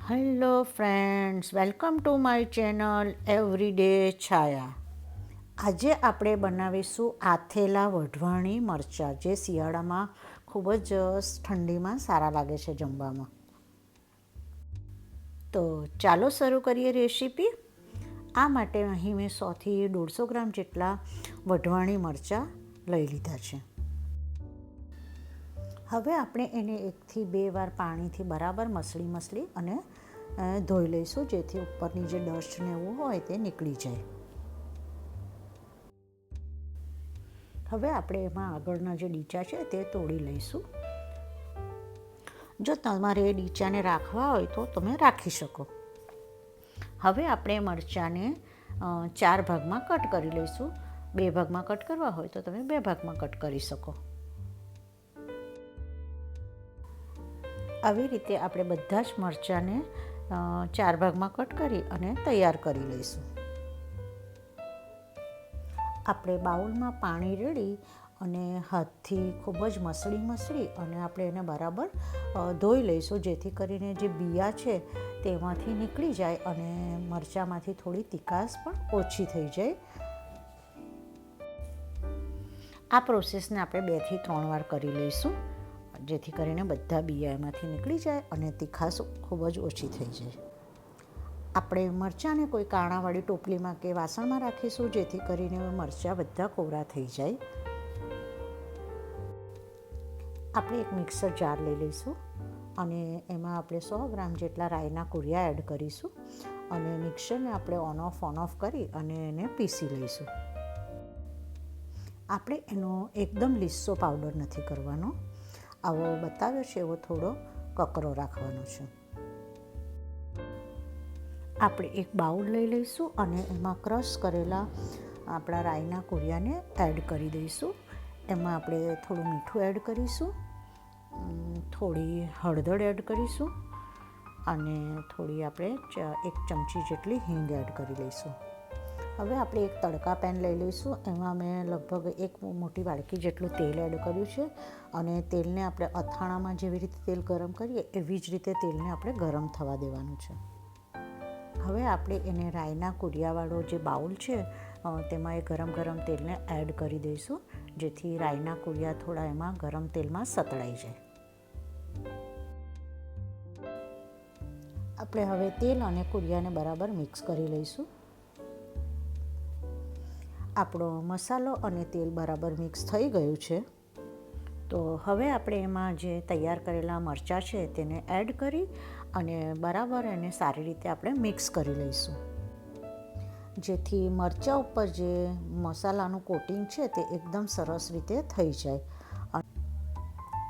Hello friends, welcome to my channel everyday Chhaya. આજે આપણે બનાવીશું આથેલા વઢવાણી મરચાં, જે શિયાળામાં ખૂબ જ ઠંડીમાં સારા લાગે છે જમવામાં. તો ચાલો શરૂ કરીએ રેસીપી. આ માટે અહીં મેં 100 થી 150 ગ્રામ જેટલા વઢવાણી મરચાં લઈ લીધા છે. હવે આપણે એને 1 થી 2 વાર પાણીથી બરાબર મસળી અને ધોઈ લઈશું, જેથી ઉપરની જે ડસ્ટ ને એવું હોય તે નીકળી જાય. હવે આપણે એમાં આગળના જે ડીચા છે તે તોડી લઈશું. જો તમારે એ ડીચાને રાખવા હોય તો તમે રાખી શકો. હવે આપણે મરચાંને 4 ભાગમાં કટ કરી લઈશું. 2 ભાગમાં કટ કરવા હોય તો તમે 2 ભાગમાં કટ કરી શકો. આવી રીતે આપણે બધા જ મરચાંને 4 ભાગમાં કટ કરી અને તૈયાર કરી લઈશું. આપણે બાઉલમાં પાણી રેડી અને હાથથી ખૂબ જ મસળી અને આપણે એને બરાબર ધોઈ લઈશું, જેથી કરીને જે બિયા છે તેમાંથી નીકળી જાય અને મરચાંમાંથી થોડી તીખાશ પણ ઓછી થઈ જાય. આ પ્રોસેસને આપણે 2 થી 3 વાર કરી લઈશું, જેથી કરીને બધા બિયા એમાંથી નીકળી જાય અને તીખાશ ખૂબ જ ઓછી થઈ જાય. આપણે મરચાંને કોઈ કાણાવાળી ટોપલીમાં કે વાસણમાં રાખીશું, જેથી કરીને મરચાં બધા કોરા થઈ જાય. આપણે એક મિક્સર જાર લઈ લઈશું અને એમાં આપણે 100 ગ્રામ જેટલા રાઈના કુરિયા એડ કરીશું અને મિક્સરને આપણે ઓન ઓફ કરી અને એને પીસી લઈશું. આપણે એનો એકદમ લીસો પાવડર નથી કરવાનો, આવો બતાવ્યો છે એવો થોડો કકરો રાખવાનો છે. આપણે એક બાઉલ લઈ લઈશું અને એમાં ક્રશ કરેલા આપણા રાઈના કુરિયાને એડ કરી દઈશું. એમાં આપણે થોડું મીઠું એડ કરીશું, થોડી હળદર એડ કરીશું અને થોડી આપણે 1 ચમચી જેટલી હિંગ એડ કરી લઈશું. હવે આપણે એક તડકા પેન લઈ લઈશું. એમાં મેં લગભગ 1 મોટી વાડકી જેટલું તેલ એડ કર્યું છે અને તેલને આપણે અથાણામાં જેવી રીતે તેલ ગરમ કરીએ એવી જ રીતે તેલને આપણે ગરમ થવા દેવાનું છે. હવે આપણે એને રાઈના કુરિયાવાળો જે બાઉલ છે તેમાં એ ગરમ તેલને એડ કરી દઈશું, જેથી રાઈના કુરિયા થોડા એમાં ગરમ તેલમાં સતળાઈ જાય. આપણે હવે તેલ અને કુરિયાને બરાબર મિક્સ કરી લઈશું. આપણો મસાલો અને તેલ બરાબર મિક્સ થઈ ગયું છે. તો હવે આપણે એમાં જે તૈયાર કરેલા મરચાં છે તેને એડ કરી અને બરાબર એને સારી રીતે આપણે મિક્સ કરી લઈશું, જેથી મરચાં ઉપર જે મસાલાનું કોટિંગ છે તે એકદમ સરસ રીતે થઈ જાય.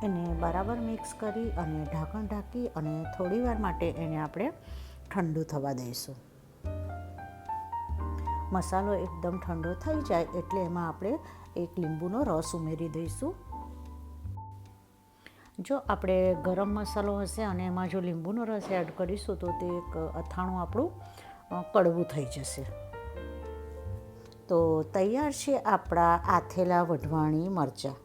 એને બરાબર મિક્સ કરી અને ઢાંકણ ઢાંકી અને થોડીવાર માટે એને આપણે ઠંડુ થવા દઈશું. મસાલો એકદમ ઠંડો થઈ જાય એટલે એમાં આપણે 1 લીંબુનો રસ ઉમેરી દઈશું. જો આપણે ગરમ મસાલો હશે અને એમાં જો લીંબુનો રસ એડ કરીશું તો તે એક અથાણું આપણું કડવું થઈ જશે. તો તૈયાર છે આપણા આથેલા વઢવાણી મરચાં.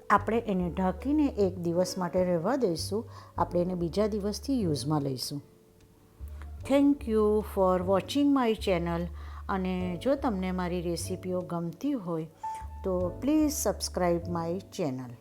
આપણે એને ઢાંકીને 1 દિવસ માટે રહેવા દઈશું. આપણે એને બીજા દિવસથી યુઝમાં લઈશું. Thank you for watching my channel. અને જો તમને મારી રેસીપીઓ ગમતી હોય તો પ્લીઝ સબસ્ક્રાઈબ માય ચેનલ.